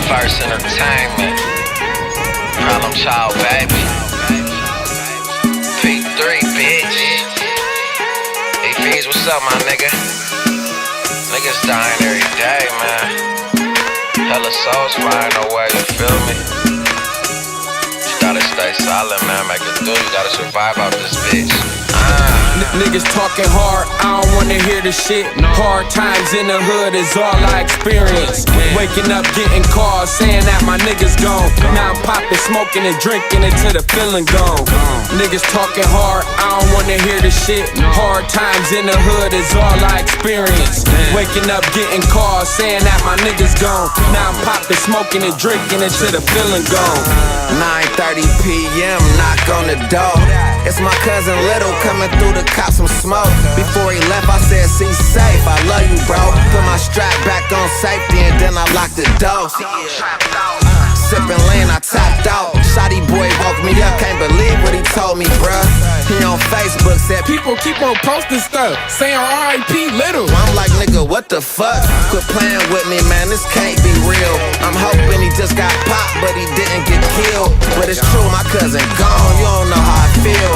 First Entertainment, Problem Child, baby. P3, bitch. Hey, Fees, what's up, my nigga? Niggas dying every day, man. Hella souls flying away, you feel me? You gotta stay solid, man. Make it through. You gotta survive out this bitch. Niggas talking hard, I don't wanna hear the shit. Hard times in the hood is all I experience. Waking up, getting calls, saying that my niggas gone. Now I'm popping, smoking and drinking until the feeling gone. Niggas talking hard, I don't wanna hear the shit. Hard times in the hood is all I experience. Waking up, getting calls, saying that my niggas gone. Now I'm popping, smoking and drinking until the feeling gone. 9:30 p.m. knock on the door. It's my cousin Little coming through to cop some smoke. Before he left, I said, "See safe, I love you, bro." Put my strap back on safety and then I locked the door. Sippin' lean, I tapped out. Shotty boy woke me up, can't believe what he told me, bruh. He on Facebook said, People keep on posting stuff, saying R.I.P. Little. I'm like, nigga, what the fuck? Quit playing with me, man, this can't be real. I'm hoping he just got popped, but he didn't get killed. But it's true, my cousin gone, you don't know how I feel.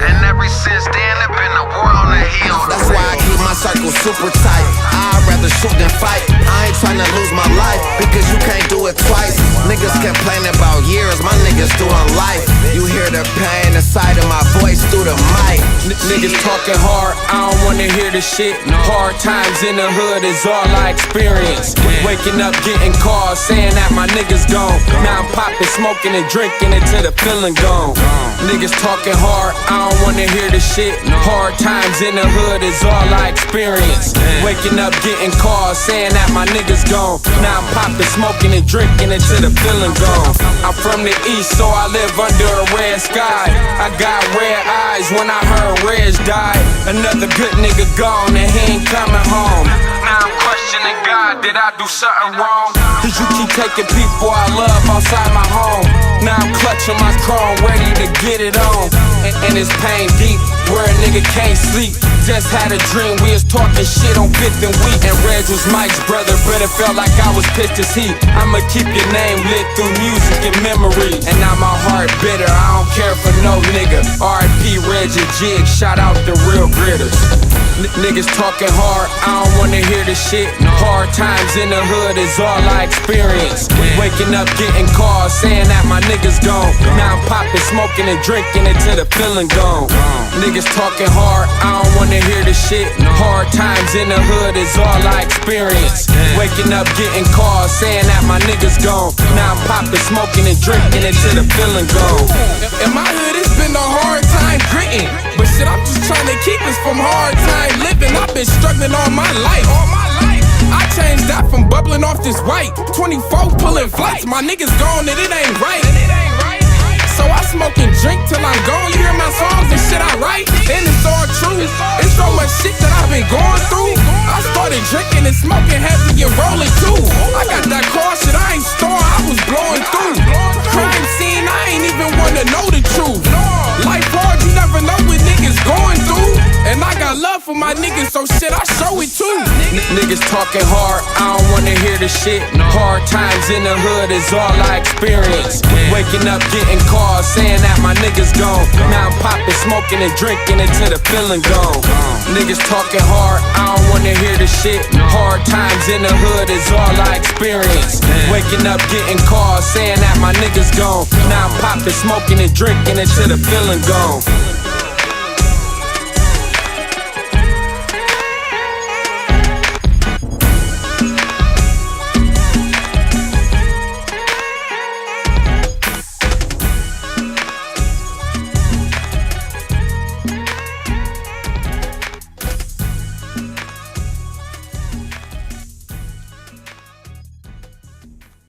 And ever since then, it been a war on the hill. That's why I keep my circle super tight. I'd rather shoot than fight. I ain't tryna lose my life, because you can't do it twice. Niggas complaining about years, my niggas doing life. You hear the pain inside of my voice through the mic. Niggas talking hard, I don't wanna hear the shit. Hard times in the hood is all I experience. Waking up, getting calls, saying that my niggas gone. Now I'm popping, smoking and drinking until the feeling gone. Niggas talking hard, I don't wanna hear the shit. Hard times in the hood is all I experience. Waking up, getting calls, saying that my niggas gone. Now I'm popping, smoking and drinking until the feeling gone. I'm from the east, so I live under a red sky. I got red eyes when I heard Reg died. Another good nigga gone and he ain't coming home. Now I'm questioning God, did I do something wrong? Did you keep taking people I love outside my home? Now I'm clutching my chrome, ready to get it on. And it's pain deep, where a nigga can't sleep. Just had a dream, we was talking shit on 5th and Week. And Reg was Mike's brother, but it felt like I was pissed as heat. I'ma keep your name lit through music and memory. And now my heart bitter, I don't care for no nigga. R.I.P. Reg and Jig, shout out the real gritters. Niggas talking hard, I don't wanna hear the shit. Hard times in the hood is all I experience. Waking up, getting calls, saying that my niggas gone. Now I'm popping, smoking and drinking until the feeling gone. Niggas talking hard, I don't wanna hear the shit. Hard times in the hood is all I experience. Waking up, getting calls, saying that my niggas gone. Now I'm popping, smoking and drinking until the feeling gone. In my hood, it's been a hard time gritting, but shit, I'm just trying to keep us from hard time living. I've been struggling all my life. I changed that from bubbling off this white. 24 pulling flights, my niggas gone and it ain't right. So I smoke and drink till I'm gone. You hear my songs and shit I write, and it's all true. It's so much shit that I've been going through. I started drinking and smoking heavy and rolling too. I got that car shit I ain't store, I was blowing through. Crime scene, I ain't even wanna know the truth. Life hard, you never know what niggas going through. And I got love for my niggas, so shit, I show it too. Niggas talking hard, I don't wanna hear the shit. Hard times in the hood is all I experience. Waking up, getting calls, saying that my niggas gone. Now I'm popping, smoking and drinking until the feeling gone. Niggas talking hard, I don't wanna hear the shit. Hard times in the hood is all I experience. Waking up, getting calls, saying that my niggas gone. Now I'm popping, smoking and drinking until the feeling gone.